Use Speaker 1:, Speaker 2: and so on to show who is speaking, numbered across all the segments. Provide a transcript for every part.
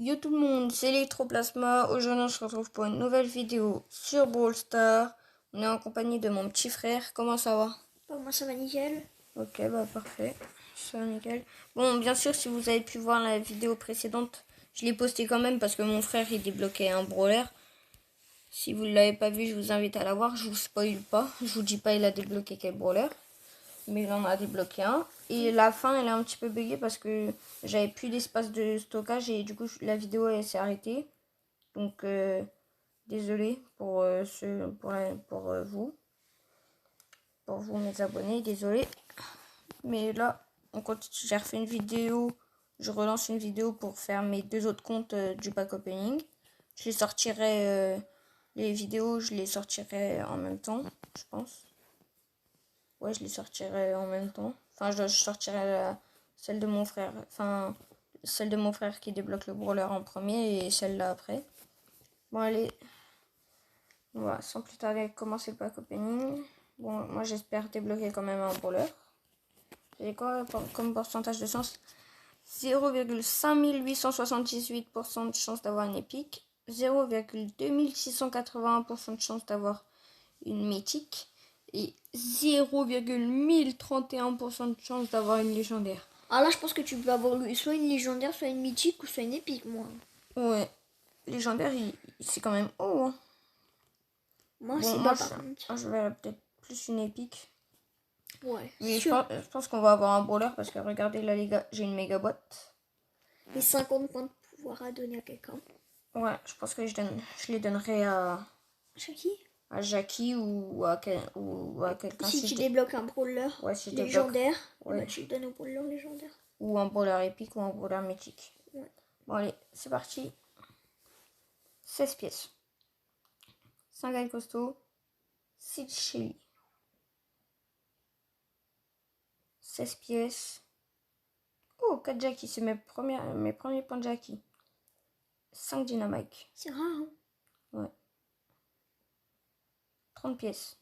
Speaker 1: Yo tout le monde, c'est Electroplasma. Aujourd'hui, on se retrouve pour une nouvelle vidéo sur Brawl Stars. On est en compagnie de mon petit frère. Comment ça va?
Speaker 2: Moi, ça va nickel.
Speaker 1: Ok, bah parfait. Ça va nickel. Bon, bien sûr, si vous avez pu voir la vidéo précédente, je l'ai postée quand même parce que mon frère, il débloquait un brawler. Si vous ne l'avez pas vu, je vous invite à la voir. Je vous spoil pas. Je vous dis pas il a débloqué quel brawler. Mais il en a débloqué un. Et la fin, elle est un petit peu buggée parce que j'avais plus d'espace de stockage et du coup, la vidéo, elle s'est arrêtée. Donc, désolé pour, pour vous mes abonnés, désolé. Mais là, on continue. J'ai refait une vidéo, je relance une vidéo pour faire mes deux autres comptes du pack opening. Je les sortirai, les vidéos, je les sortirai en même temps, je pense. Ouais, je les sortirai en même temps. Enfin, je sortirai celle de mon frère, enfin, celle de mon frère qui débloque le brawler en premier et celle-là après. Bon, allez. Voilà, sans plus tarder, commencer le pack opening. Bon, moi j'espère débloquer quand même un brawler. J'ai quoi comme pourcentage de chance? 0,5878% de chance d'avoir une épique. 0,2681% de chance d'avoir une mythique. Et 0,1031% de chance d'avoir une légendaire.
Speaker 2: Ah là, je pense que tu peux avoir soit une légendaire, soit une mythique ou soit une épique, moi.
Speaker 1: Ouais, légendaire, c'est quand même haut. Hein.
Speaker 2: Moi,
Speaker 1: Bon,
Speaker 2: c'est bas par contre.
Speaker 1: je vais peut-être plus une épique.
Speaker 2: Ouais,
Speaker 1: Mais
Speaker 2: sûr.
Speaker 1: je pense qu'on va avoir un brawler parce que regardez là les gars, j'ai une méga boîte.
Speaker 2: Et 50 points de pouvoir à donner à quelqu'un.
Speaker 1: Ouais, je pense que je les donnerai
Speaker 2: Qui?
Speaker 1: à Jackie ou à quelqu'un.
Speaker 2: Si tu débloques un brawler
Speaker 1: Ouais, si je débloque.
Speaker 2: légendaire,
Speaker 1: Ouais.
Speaker 2: tu le donnes au brawler légendaire.
Speaker 1: Ou un brawler épique ou un brawler mythique.
Speaker 2: Ouais.
Speaker 1: Bon allez, c'est parti. 16 pièces. 5 gars costauds. 6 chili. 16 pièces. Oh, 4 Jackie, c'est mes premiers points de Jackie. 5 Dynamite.
Speaker 2: C'est rare, hein?
Speaker 1: Ouais. 30 pièces.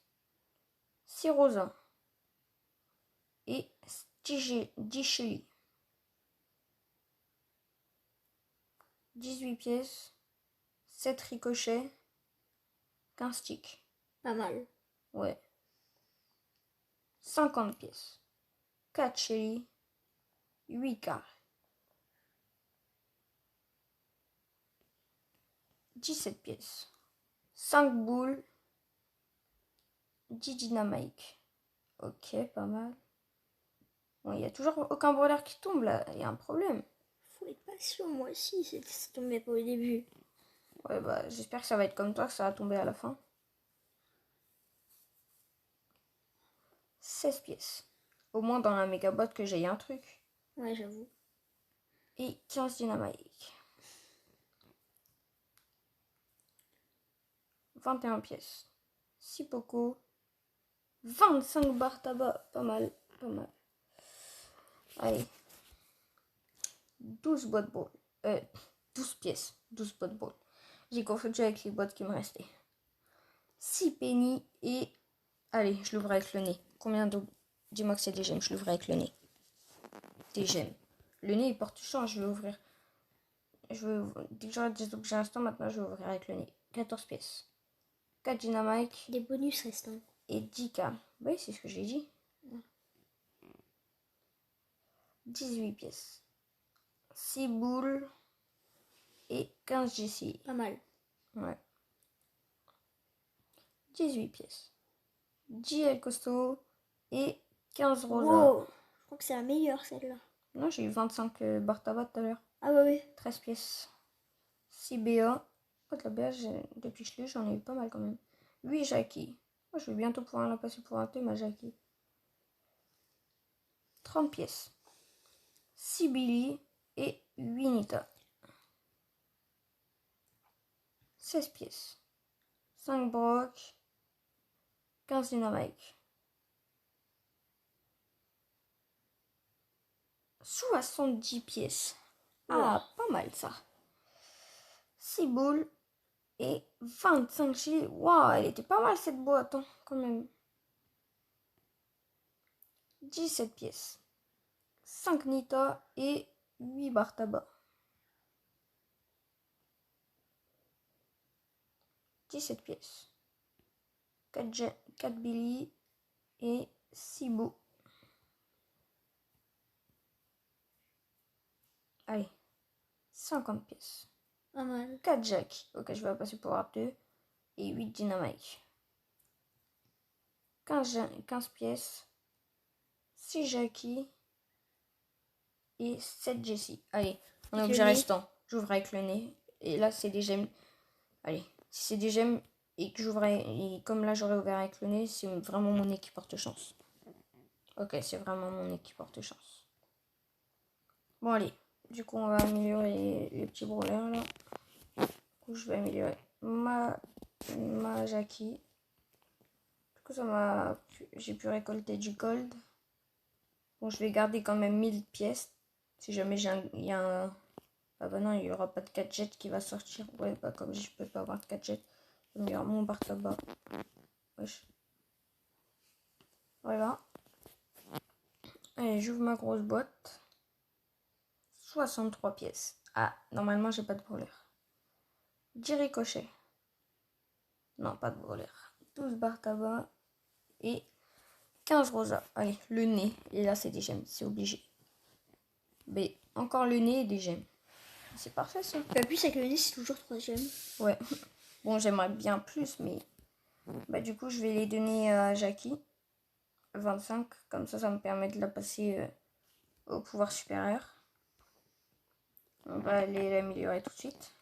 Speaker 1: 6 Rosa. Et 10 chili. 18 pièces. 7 ricochets. 15 sticks.
Speaker 2: Pas mal.
Speaker 1: Ouais. 50 pièces. 4 chélis. 8 carrés. 17 pièces. 5 boules. 10 dynamiques. Ok, pas mal. Bon, il n'y a toujours aucun brawler qui tombe là. Il y a un problème.
Speaker 2: Faut être patient, moi aussi. C'est tombé pas au début.
Speaker 1: Ouais, bah, j'espère que ça va être comme toi, que ça va tomber à la fin. 16 pièces. Au moins dans la méga boîte que j'ai un truc.
Speaker 2: Ouais, j'avoue.
Speaker 1: Et 15 dynamiques. 21 pièces. 6 poco. 25 barres tabac. Pas mal, pas mal. Allez. 12 boîtes ball. 12 pièces. 12 boîtes ball. J'ai confondu avec les boîtes qui me restaient. 6 pennies et... Allez, je l'ouvre avec le nez. Combien de... Dis-moi que c'est des gemmes, je l'ouvre avec le nez. Des gemmes. Le nez, il porte chance, je vais ouvrir. Dès que j'aurai des objets instants, maintenant je vais ouvrir avec le nez. 14 pièces. 4 dynamiques.
Speaker 2: Des bonus restants.
Speaker 1: Et 10 K. Oui, c'est ce que j'ai dit. 18 pièces. 6 boules. Et 15 GC.
Speaker 2: Pas mal.
Speaker 1: Ouais. 18 pièces. 10 El Costo. Et 15 Rosa.
Speaker 2: Wow. Je crois que c'est la meilleure, celle-là.
Speaker 1: Non, j'ai eu 25 barres tabac tout à l'heure.
Speaker 2: Ah bah oui.
Speaker 1: 13 pièces. 6 BA. Oh, de la BA, depuis que je l'ai, j'en ai eu pas mal quand même. 8 Jackie. Oh, je vais bientôt pouvoir la passer pour un thé, ma Jackie. 30 pièces. 6 Billy et 8 Nita. 16 pièces. 5 Brock. 15 Dynamite. 70 pièces. Ah, pas mal ça. 6 boules et 25 chili. Waouh, elle était pas mal cette boîte, hein, quand même. 17 pièces. 5 Nita et 8 barres tabac. 17 pièces. 4 Billy et 6 Beau. Allez, 50 pièces.
Speaker 2: Pas mal.
Speaker 1: 4 Jack. Ok, je vais passer pouvoir 2. Et 8 Dynamite. 15 pièces. 6 Jackie. Et 7 Jessie. Allez, on est objet restant. J'ouvre avec le nez. Et là, c'est des gemmes. Allez, si c'est des gemmes et que j'ouvre, et comme là, j'aurais ouvert avec le nez, c'est vraiment mon nez qui porte chance. Ok, c'est vraiment mon nez qui porte chance. Bon, allez. Du coup, on va améliorer les petits brûleurs, là. Du coup, je vais améliorer ma Jackie. Du coup, j'ai pu récolter du gold. Bon, je vais garder quand même 1000 pièces. Si jamais il y a un... Ah bah non, il n'y aura pas de gadget qui va sortir. Ouais, bah comme je peux pas avoir de gadget. Il y aura mon bar tabac. Wesh. Voilà. Allez, j'ouvre ma grosse boîte. 63 pièces. Ah, normalement, j'ai pas de brûleur. 10 ricochets. Non, pas de brûleur. 12 bar tabac. Et 15 rosas. Allez, le nez. Et là, c'est des gemmes. C'est obligé. Mais encore le nez et des gemmes. C'est parfait, ça.
Speaker 2: La plus avec le nez, c'est toujours 3ème.
Speaker 1: Ouais. Bon, j'aimerais bien plus, mais... Bah, du coup, je vais les donner à Jackie. 25. Comme ça me permet de la passer au pouvoir supérieur. On va aller l'améliorer tout de suite.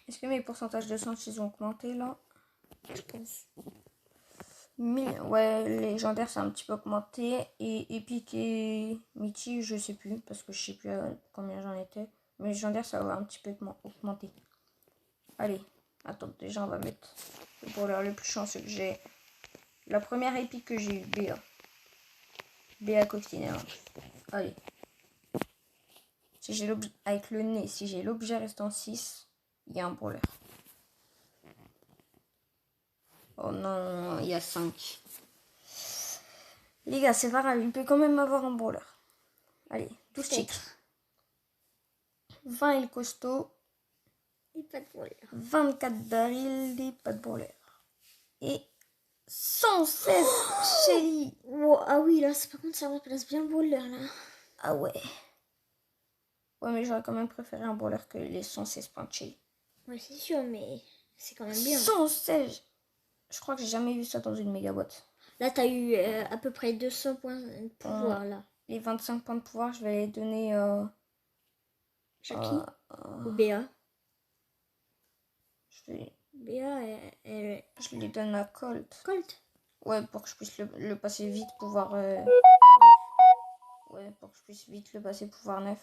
Speaker 1: Est-ce que mes pourcentages de chance, ils ont augmenté, là?
Speaker 2: Je pense.
Speaker 1: Ouais, légendaire, c'est un petit peu augmenté. Et épique et mythique, je sais plus, parce que je sais plus combien j'en étais. Mais légendaire, ça va un petit peu augmenter. Allez, attends, déjà, on va mettre le brûleur le plus chanceux que j'ai. La première épique que j'ai eu, BA. BA coccinelle. Allez. Si j'ai l'objet avec le nez, si j'ai l'objet restant 6, il y a un brûleur. Oh non, il y a 5. Les gars, c'est pas grave, il peut quand même avoir un brûleur. Allez, 12 titres. 20 El Costaud.
Speaker 2: Et pas de brûleur.
Speaker 1: 24 Daryl et pas de brûleur. Et 116 Shelly.
Speaker 2: Wow, ah oui, là, par contre, ça remplace bien le brûleur, là.
Speaker 1: Ah ouais. Ouais, mais j'aurais quand même préféré un brûleur que les 116 points de Shelly.
Speaker 2: Ouais, c'est sûr, mais c'est quand même bien.
Speaker 1: 116. Je crois que j'ai jamais vu ça dans une méga boîte.
Speaker 2: Là, t'as eu à peu près 200 points de pouvoir, là.
Speaker 1: Les 25 points de pouvoir, je vais les donner
Speaker 2: Jackie ou Béa.
Speaker 1: Je les donne à Colt.
Speaker 2: Colt.
Speaker 1: Ouais, pour que je puisse le passer vite, pouvoir... Ouais, pour que je puisse vite le passer pouvoir 9.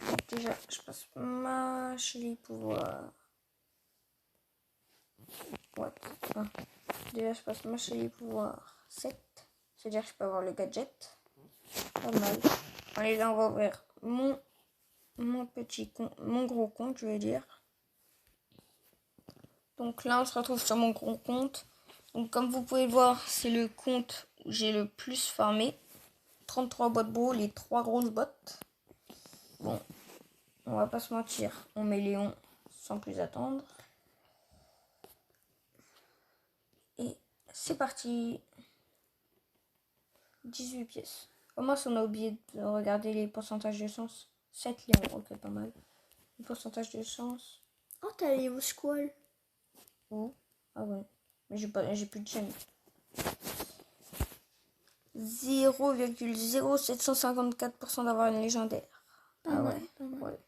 Speaker 1: Donc déjà, je passe ma Shelly pouvoir... What? Ah. Déjà, je passe ma Shelly pouvoir 7. C'est-à-dire que je peux avoir le gadget. Pas mal. Allez, là, on va ouvrir mon petit compte, mon gros compte, je vais dire. Donc là, on se retrouve sur mon gros compte. Donc comme vous pouvez le voir, c'est le compte où j'ai le plus farmé. 33 boîtes bro, les 3 grosses boîtes. Bon, on va pas se mentir, on met Léon sans plus attendre. Et c'est parti. 18 pièces. Au moins, si on a oublié de regarder les pourcentages de chance. 7 Léon, ok, pas mal. Le pourcentage de chance.
Speaker 2: Oh, t'as les au squall.
Speaker 1: Oh, ah ouais. Mais j'ai plus de chaîne. 0,0754% d'avoir une légendaire.
Speaker 2: Pas mal, pas mal.
Speaker 1: Ouais.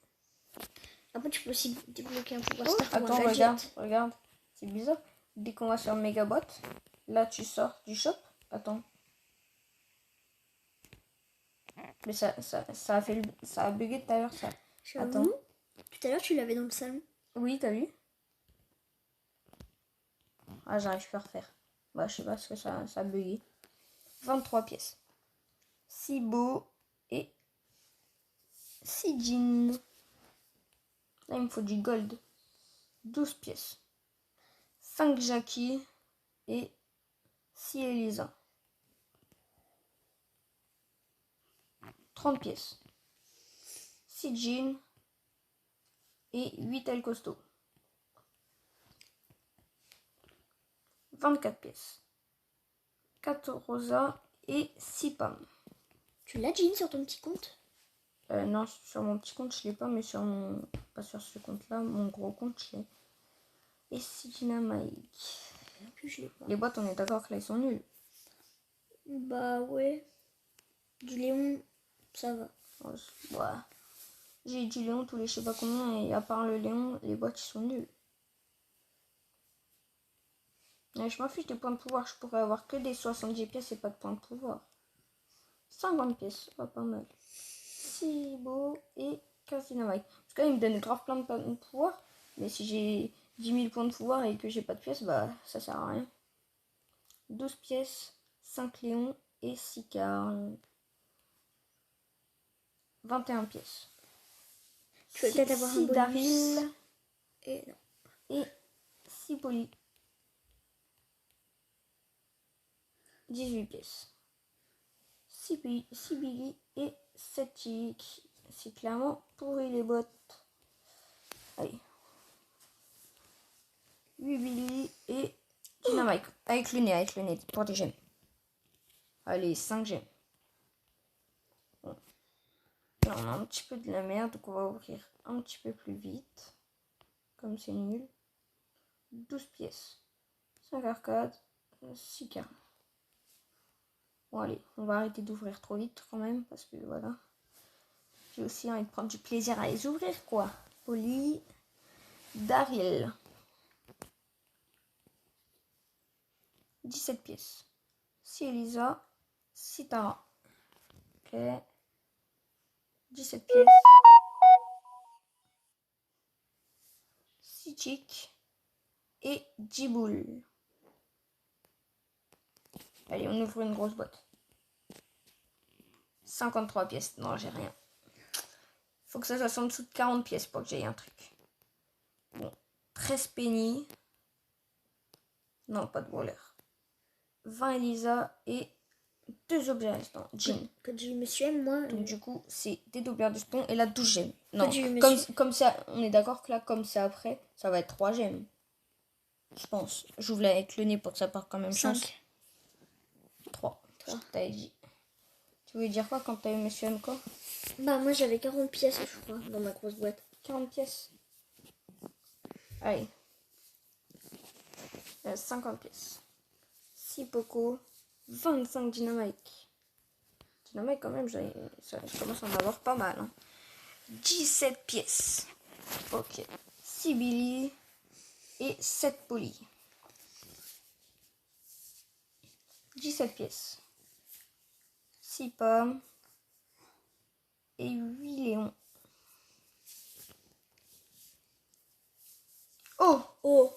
Speaker 2: Après, tu peux aussi débloquer un pouvoir
Speaker 1: Oh,
Speaker 2: star pour
Speaker 1: attends,
Speaker 2: un gadget.
Speaker 1: regarde. C'est bizarre. Dès qu'on va sur Megabot, là tu sors du shop. Attends. Mais ça a bugué tout à l'heure, ça. Attends.
Speaker 2: Tout à l'heure, tu l'avais dans le salon.
Speaker 1: Oui, t'as vu? Ah, j'arrive pas à refaire. Bah, je sais pas parce que ça a bugué. 23 pièces. 6 beaux et 6 jeans. Là, il me faut du gold. 12 pièces. 5 Jackie et 6 Elisa. 30 pièces. 6 jeans et 8 El Costo. 24 pièces. 4 rosa et 6 pommes.
Speaker 2: Tu l'as, Jean, sur ton petit compte?
Speaker 1: Non, sur mon petit compte, je l'ai pas, mais pas sur ce compte-là, mon gros compte, je l'ai. Et 6 dynamite.
Speaker 2: Non plus, je l'ai pas.
Speaker 1: Les boîtes, on est d'accord que là, ils sont nuls.
Speaker 2: Bah ouais. Du Léon, ça va.
Speaker 1: Ouais. J'ai du Léon tous les je sais pas combien, et à part le Léon, les boîtes, ils sont nuls. Mais je m'en fiche des points de pouvoir, je pourrais avoir que des 70 pièces et pas de points de pouvoir. 50 pièces, oh, pas mal. 6 beaux et 15 dynamite. Parce que là, il me donne grave plein de points de pouvoir. Mais si j'ai 10 000 points de pouvoir et que j'ai pas de pièces, bah ça sert à rien. 12 pièces, 5 léons et 6 carnes. 21 pièces.
Speaker 2: Tu vas peut-être avoir un bonus.
Speaker 1: Daryl
Speaker 2: Et non.
Speaker 1: et 6 polis. 18 pièces. 6 Billy et 7 Chick. C'est clairement pourri les bottes. Allez. 8 Billy et Dynamite. Avec le nez, pour des gemmes. Allez, 5 gemmes. Bon. Là, on a un petit peu de la merde, donc on va ouvrir un petit peu plus vite. Comme c'est nul. 12 pièces. 5 arcades, 6 cartes. Bon allez, on va arrêter d'ouvrir trop vite quand même, parce que voilà. J'ai aussi envie de prendre du plaisir à les ouvrir, quoi. Polly, Daryl. 17 pièces. 6 Elisa, 6 Tara. Ok. 17 pièces. 6 Chick et 10 boules. Allez, on ouvre une grosse boîte. 53 pièces. Non, j'ai rien. Faut que ça soit en dessous de 40 pièces pour que j'aie un truc. Bon. 13 penny. Non, pas de voleur. 20 Elisa et 2 objets restants. Jean.
Speaker 2: Quand j'ai eu Monsieur M, moi.
Speaker 1: Donc du coup, c'est des doubleurs de jetons et là 12 gemmes. Non,
Speaker 2: Quand j'ai eu Monsieur...
Speaker 1: comme ça, on est d'accord que là, comme c'est après, ça va être 3 gemmes. Je pense. J'ouvre avec le nez pour que ça parte quand même
Speaker 2: 5.
Speaker 1: chance. 3. T'avais dit. Tu voulais dire quoi quand t'as eu Monsieur M quoi?
Speaker 2: Bah moi j'avais 40 pièces je crois dans ma grosse boîte.
Speaker 1: 40 pièces. Allez. 50 pièces. 6 Poco. 25 Dynamite. Dynamite quand même, je commence à en avoir pas mal. Hein. 17 pièces. Ok. 6 Billy. Et 7 Polly. 17 pièces. 6 pommes. Et 8 léons. Oh!
Speaker 2: Oh!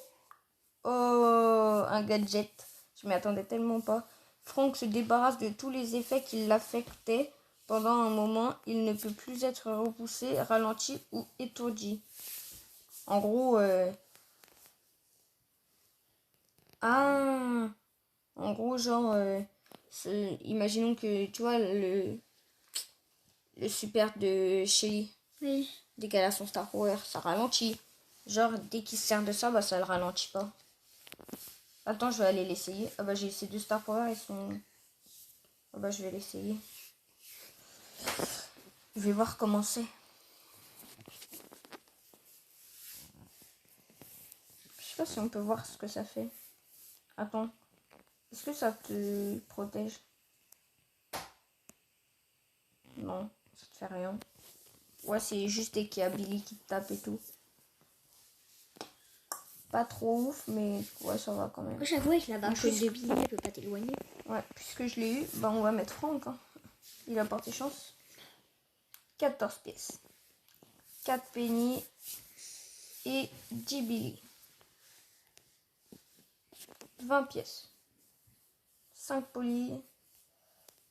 Speaker 1: Oh! Un gadget. Je m'y attendais tellement pas. Franck se débarrasse de tous les effets qui l'affectaient. Pendant un moment, il ne peut plus être repoussé, ralenti ou étourdi. En gros, ah! En gros, genre, imaginons que, tu vois, le super de Shelly.
Speaker 2: Oui.
Speaker 1: Dès qu'elle a son Star Power, ça ralentit. Genre, dès qu'il se sert de ça, bah ça le ralentit pas. Attends, je vais aller l'essayer. Ah bah j'ai ces 2 Star Power, ils sont... Ah bah je vais l'essayer. Je vais voir comment c'est. Je sais pas si on peut voir ce que ça fait. Attends. Est-ce que ça te protège? Non, ça te fait rien. Ouais, c'est juste dès qu'il y a Billy qui te tape et tout. Pas trop ouf, mais ouais, ça va quand même.
Speaker 2: Moi j'avoue avec la barre de Billy, elle peut pas t'éloigner.
Speaker 1: Ouais, puisque je l'ai eu, bah on va mettre Franck. Hein. Il a porté chance. 14 pièces. 4 penny et 10 Billy. 20 pièces. 5 Polly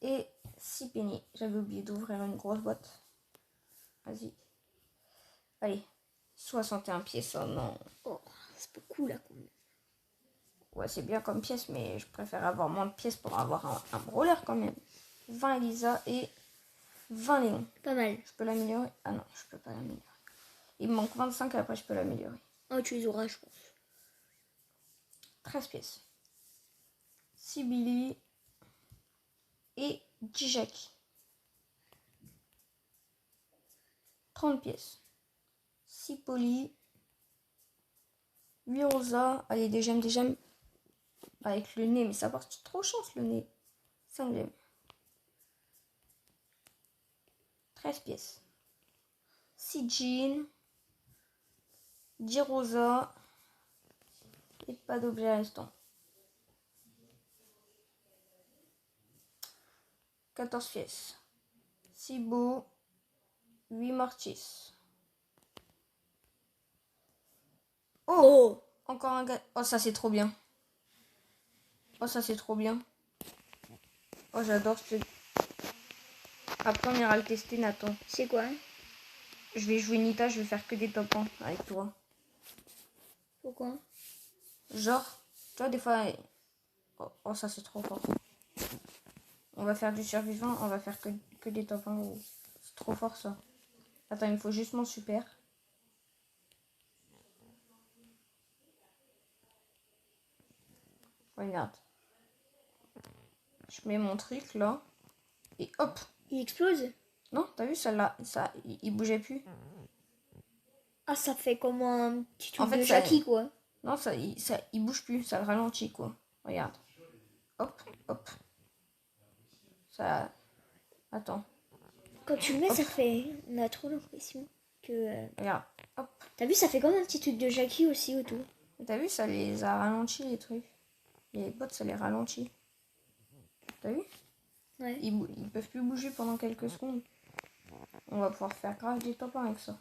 Speaker 1: et 6 penny. J'avais oublié d'ouvrir une grosse boîte. Vas-y. Allez. 61 pièces, oh non.
Speaker 2: Oh, c'est beaucoup là quand même.
Speaker 1: Ouais, c'est bien comme pièce, mais je préfère avoir moins de pièces pour avoir un brawler quand même. 20 Elisa et 20 Léon.
Speaker 2: Pas mal.
Speaker 1: Je peux l'améliorer? Ah non, je peux pas l'améliorer. Il me manque 25 et après je peux l'améliorer.
Speaker 2: Oh, tu les auras, je pense.
Speaker 1: 13 pièces. 6 Billy et 10 Jackie. 30 pièces. 6 Polly. 8 Rosa. Allez, des gemmes. Avec le nez, mais ça porte trop chance le nez. 5 gemmes. 13 pièces. 6 jeans. 10 Rosa. Et pas d'objet restant. 14 pièces. 6 beaux. 8 Mortis. Oh, encore un gars. Oh, ça c'est trop bien. Oh, ça c'est trop bien. Oh, j'adore ce... Après, on ira le tester, Nathan.
Speaker 2: C'est quoi?
Speaker 1: Je vais jouer Nita, je vais faire que des top 1 avec toi.
Speaker 2: Pourquoi?
Speaker 1: Genre, tu vois, des fois... Oh, ça c'est trop fort. On va faire du survivant, on va faire que des top 1. C'est trop fort ça. Attends, il me faut juste mon super. Regarde. Je mets mon truc là. Et hop.
Speaker 2: Il explose?
Speaker 1: Non, t'as vu, ça, il bougeait plus.
Speaker 2: Ah, ça fait comme un petit truc
Speaker 1: En fait,
Speaker 2: de
Speaker 1: ça-
Speaker 2: Jackie, quoi.
Speaker 1: Non, il bouge plus, ça le ralentit quoi. Regarde. Hop, hop. Ça... Attends.
Speaker 2: Quand tu le mets,
Speaker 1: Hop.
Speaker 2: ça fait... On a trop l'impression que...
Speaker 1: Regarde. Hop.
Speaker 2: T'as vu, ça fait comme un petit truc de Jackie aussi autour.
Speaker 1: T'as vu, ça les a ralentis les trucs. Les bots, ça les ralentit. T'as vu?
Speaker 2: Ouais.
Speaker 1: Ils peuvent plus bouger pendant quelques secondes. On va pouvoir faire grave des top 1 avec ça.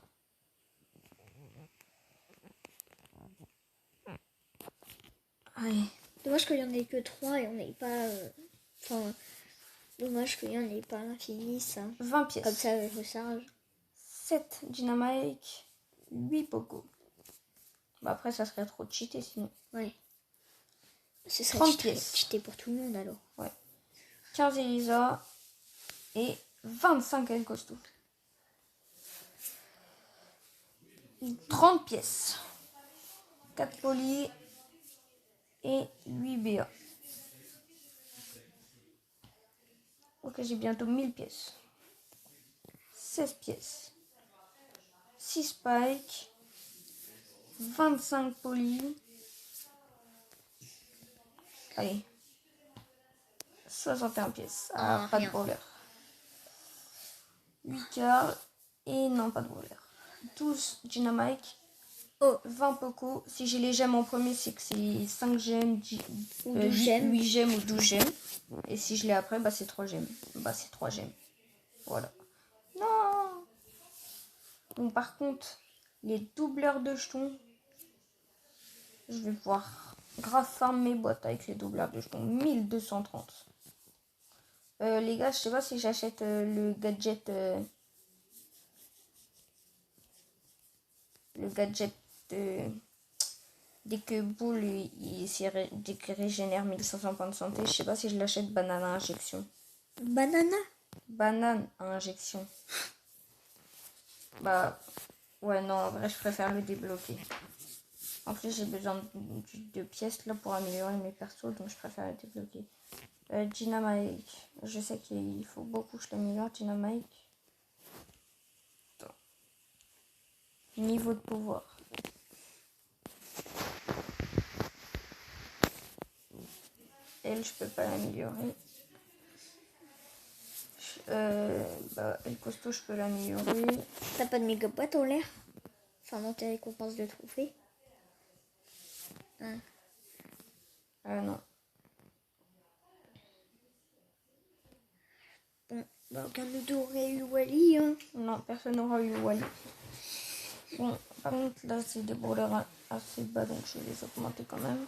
Speaker 1: Allez.
Speaker 2: Dommage qu'il y en ait que 3 et on n'ait pas... Enfin, dommage qu'il y en ait pas l'infini, ça.
Speaker 1: 20 pièces.
Speaker 2: Comme ça, je recharge.
Speaker 1: 7 Dynamite. 8 Poco. Bah après, ça serait trop cheaté sinon.
Speaker 2: Ouais. Ce serait
Speaker 1: 30 pièces.
Speaker 2: cheaté pour tout le monde, alors.
Speaker 1: Ouais. 15 Elisa. Et 25 El Costo. 30 pièces. 4 Poly. Et 8 BA. Ok, j'ai bientôt 1000 pièces. 16 pièces. 6 Spike. 25 Poly. Allez. 61 pièces. Ah, pas
Speaker 2: rien.
Speaker 1: de brawler. 8 Carl. Et non, pas de brawler. 12 Dynamite.
Speaker 2: Oh.
Speaker 1: 20 Poco. Si j'ai les gemmes en premier, c'est que c'est 5 gemmes,
Speaker 2: Ou 12 gemmes.
Speaker 1: 8 gemmes ou 12 gemmes. Et si je l'ai après, bah c'est 3 gemmes. Bah c'est 3 gemmes. Voilà. Non. Bon, par contre, les doubleurs de jetons, je vais pouvoir grave farm mes boîtes avec les doubleurs de jetons. 1230. Les gars, je sais pas si j'achète le gadget. Le gadget dès que Bull dès qu'il régénère 1500 points de santé, je sais pas si je l'achète banane à injection.
Speaker 2: Banana?
Speaker 1: Banane à injection. Bah ouais, non, en vrai je préfère le débloquer. En plus j'ai besoin de pièces là pour améliorer mes persos, donc je préfère le débloquer. Dynamite, je sais qu'il faut beaucoup que je l'améliore. Dynamite. Niveau de pouvoir. Elle, je peux pas l'améliorer. El Costo, je peux l'améliorer.
Speaker 2: T'as pas de méga boîte en l'air? Enfin, dans tes récompenses de trophées. Hein.
Speaker 1: Non.
Speaker 2: Bon, bah, aucun de nous deux aurait eu Wally, hein.
Speaker 1: Non, personne n'aura eu Wally. Bon, par contre, là, c'est des brawlers assez bas, donc je vais les augmenter quand même.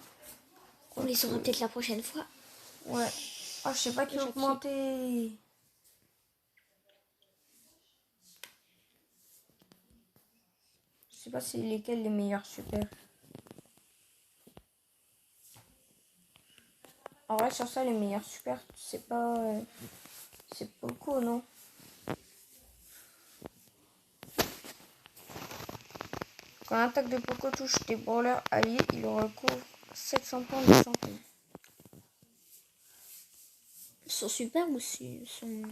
Speaker 2: On les saura peut-être la prochaine fois.
Speaker 1: Ouais. Ah, je sais pas qui a augmenté. Je sais pas c'est lesquels les meilleurs super. En vrai, sur ça, les meilleurs super, c'est pas... c'est beaucoup, non? Quand l'attaque de Poco touche tes brawlers alliés, il recouvre 700 points de santé.
Speaker 2: Ils sont super ou ils sont...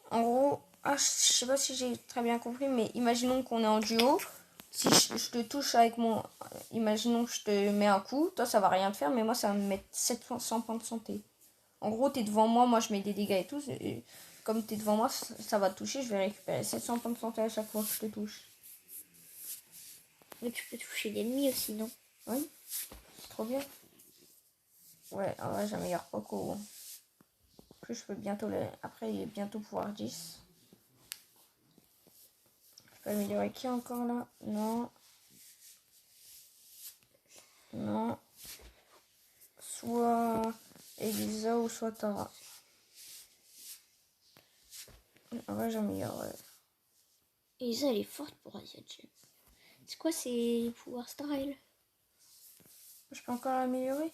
Speaker 1: En gros, je sais pas si j'ai très bien compris, mais imaginons qu'on est en duo. Si je te touche avec mon... Imaginons que je te mets un coup, toi ça va rien te faire, mais moi ça va me mettre 700 points de santé. En gros, t'es devant moi, moi je mets des dégâts et tout. Et comme t'es devant moi, ça va te toucher, je vais récupérer 700 points de santé à chaque fois que je te touche.
Speaker 2: Mais tu peux toucher l'ennemi aussi, non?
Speaker 1: Oui, c'est trop bien. Ouais, en vrai, j'améliore Poco. En plus, je peux bientôt le... Après, il est bientôt pouvoir 10. Je peux améliorer qui encore là? Non. Non. Soit Elisa ou soit Tara. En vrai, j'améliore.
Speaker 2: Elisa, elle est forte pour Asia Gem. C'est quoi ces pouvoirs style?
Speaker 1: Je peux encore l'améliorer?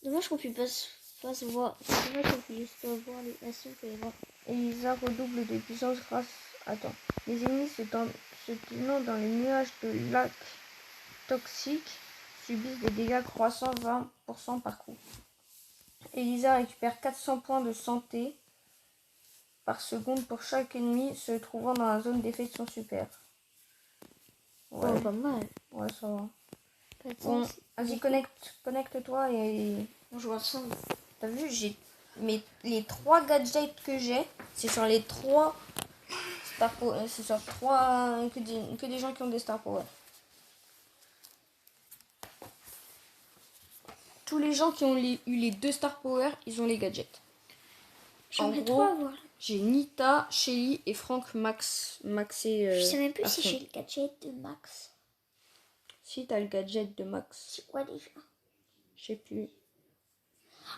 Speaker 2: Dommage qu'on puisse pas se voir. C'est dommage qu'on puisse pas voir les nations que les voir.
Speaker 1: Elisa redouble de puissance grâce... Attends. Les ennemis se tenant dans les nuages de lac toxiques subissent des dégâts croissants 20% par coup. Elisa récupère 400 points de santé par seconde pour chaque ennemi se trouvant dans la zone d'effet de son super. Ouais,
Speaker 2: Oh, pas mal.
Speaker 1: ouais, ça va.
Speaker 2: Bon,
Speaker 1: vas-y, connecte-toi et
Speaker 2: on joue ensemble.
Speaker 1: t'as vu, les 3 gadgets que j'ai, c'est sur les 3 Star Power, c'est sur 3 que des gens qui ont des Star Power. Tous les gens qui ont eu les 2 Star Power, ils ont les gadgets.
Speaker 2: J'aimerais trop avoir.
Speaker 1: J'ai Nita, Shelly et Frank maxé.
Speaker 2: Je sais même plus si j'ai le gadget de Max.
Speaker 1: Si t'as le gadget de Max.
Speaker 2: C'est quoi déjà?
Speaker 1: Je sais plus.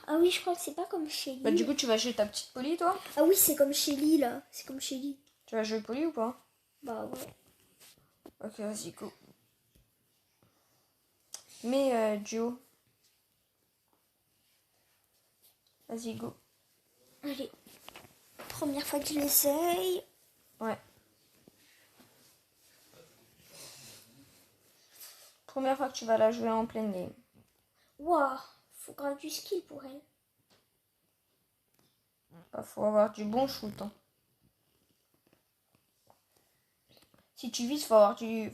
Speaker 2: Ah oui, je crois que c'est pas comme Shelly.
Speaker 1: Bah du coup tu vas jouer ta petite Polly toi?
Speaker 2: Ah oui, c'est comme Shelly là. C'est comme Shelly.
Speaker 1: Tu vas jouer Polly ou pas?
Speaker 2: Bah ouais.
Speaker 1: Ok, vas-y, go. Mais duo. Vas-y, go.
Speaker 2: Allez. Première fois que je l'essaye.
Speaker 1: Ouais. Première fois que tu vas la jouer en pleine game.
Speaker 2: Waouh, faut grave du skill pour elle.
Speaker 1: Bah, faut avoir du bon shoot. Hein. Si tu vises, faut avoir du.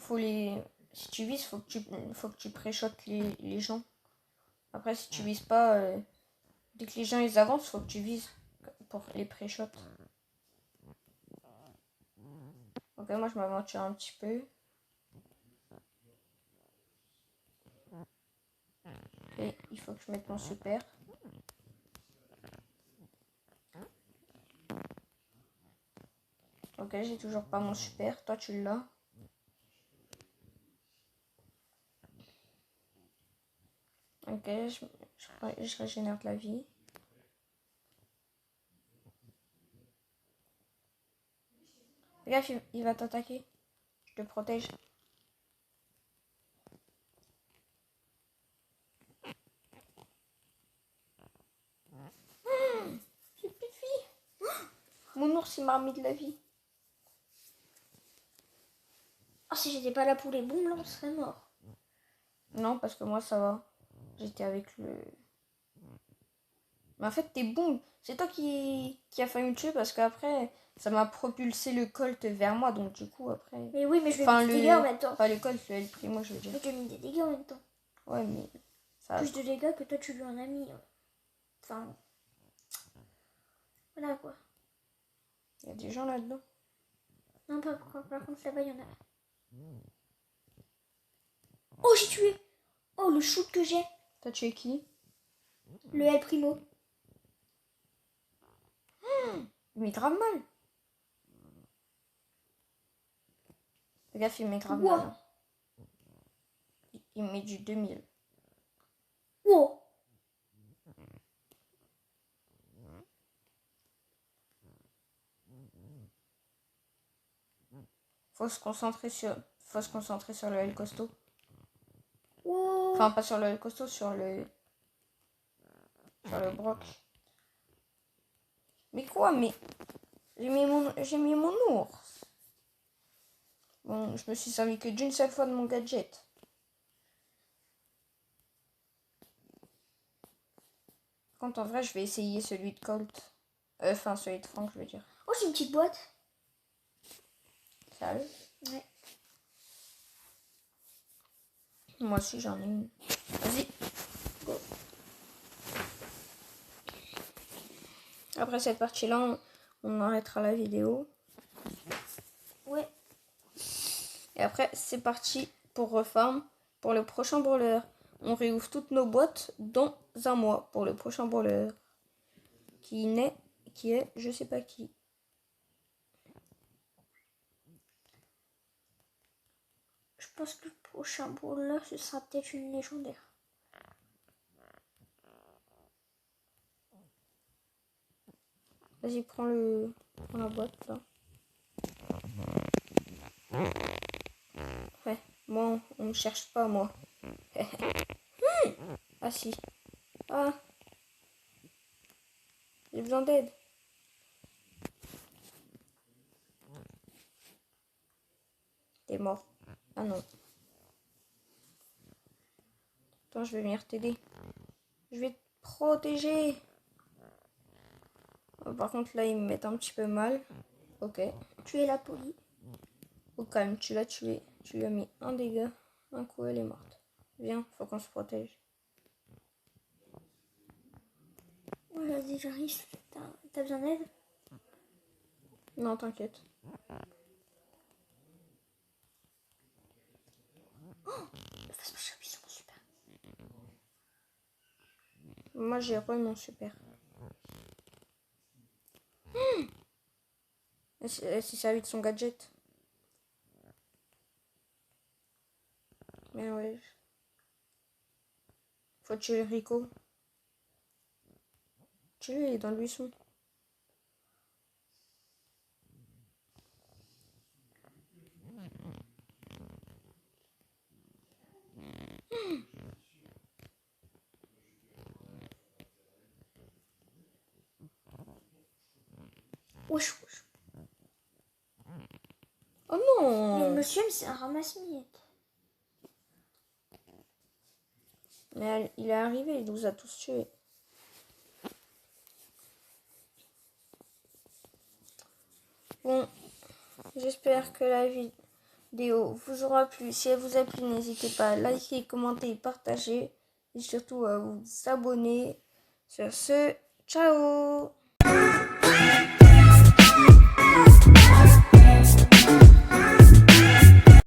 Speaker 1: Si tu vises, faut que tu pré-shottes les gens. Après, si tu vises pas, dès que les gens ils avancent, faut que tu vises pour les pré-shots. Ok, moi je m'aventure un petit peu. Et il faut que je mette mon super. Ok, j'ai toujours pas mon super. Toi, tu l'as. Ok, je régénère de la vie. Fais gaffe, il va t'attaquer. Je te protège. J'ai plus de vie. Mon ours, il m'a remis de la vie.
Speaker 2: Ah, si j'étais pas là pour les bombes, là, on serait mort.
Speaker 1: Non, parce que moi, ça va. J'étais avec le... Mais en fait, t'es bon. C'est toi qui a failli me tuer parce qu'après, ça m'a propulsé le Colt vers moi. Donc, du coup, après...
Speaker 2: Mais oui, mais je vais mettre des dégâts en même temps.
Speaker 1: Pas le Colt, le Primo, je veux dire.
Speaker 2: Mais tu as mis des dégâts en même temps.
Speaker 1: Ouais, mais... Ça
Speaker 2: plus de dégâts que toi, tu lui en as mis. Enfin... Voilà, quoi.
Speaker 1: Il y a des gens là-dedans.
Speaker 2: Non, pas par contre, là-bas, il y en a. Oh, j'ai tué. Oh, le shoot que j'ai.
Speaker 1: T'as tué qui?
Speaker 2: Le El Primo.
Speaker 1: Il met grave mal. Fais gaffe, il met grave
Speaker 2: Wow.
Speaker 1: mal. Il met du 2000.
Speaker 2: Wow.
Speaker 1: Faut se concentrer sur le L costaud.
Speaker 2: Wow.
Speaker 1: Enfin, pas sur le L costaud, sur le Brock. Mais quoi? Mais j'ai mis mon ours. Bon, je me suis servi que d'une seule fois de mon gadget. Quand en vrai, je vais essayer celui de Colt. Enfin, celui de Franck, je veux dire.
Speaker 2: Oh, j'ai une petite boîte.
Speaker 1: Sérieux?
Speaker 2: Ouais.
Speaker 1: Moi aussi, j'en ai une. Vas-y. Go. Après cette partie-là, on arrêtera la vidéo.
Speaker 2: Ouais.
Speaker 1: Et après, c'est parti pour Reform. Pour le prochain brawler. On réouvre toutes nos boîtes dans un mois pour le prochain brawler. Qui est, je sais pas qui.
Speaker 2: Je pense que le prochain brawler, ce sera peut-être une légendaire.
Speaker 1: Vas-y, prends la boîte là. Ouais, moi, on me cherche pas, moi. Ah si. Ah. J'ai besoin d'aide. T'es mort. Ah non. Attends, je vais venir t'aider. Je vais te protéger. Par contre, là, ils me mettent un petit peu mal. Ok.
Speaker 2: Tu es la poli.
Speaker 1: Au calme, tu l'as tué. Tu lui as mis un dégât. Un coup, elle est morte. Viens, faut qu'on se protège.
Speaker 2: Ouais, vas-y, j'arrive. T'as besoin d'aide?
Speaker 1: Non, t'inquiète.
Speaker 2: Fais-moi j'appuie sur mon super.
Speaker 1: Moi, j'ai mon super. Elle s'est servi de son gadget. Mais ouais. Faut tuer Rico. Tue-le, il est dans le buisson.
Speaker 2: Wesh, wesh.
Speaker 1: Oh
Speaker 2: Mais
Speaker 1: non!
Speaker 2: monsieur, c'est un ramasse-miettes.
Speaker 1: Mais il est arrivé, il nous a tous tués. Bon, j'espère que la vidéo vous aura plu. Si elle vous a plu, n'hésitez pas à liker, commenter, partager et surtout à vous abonner. Sur ce, ciao!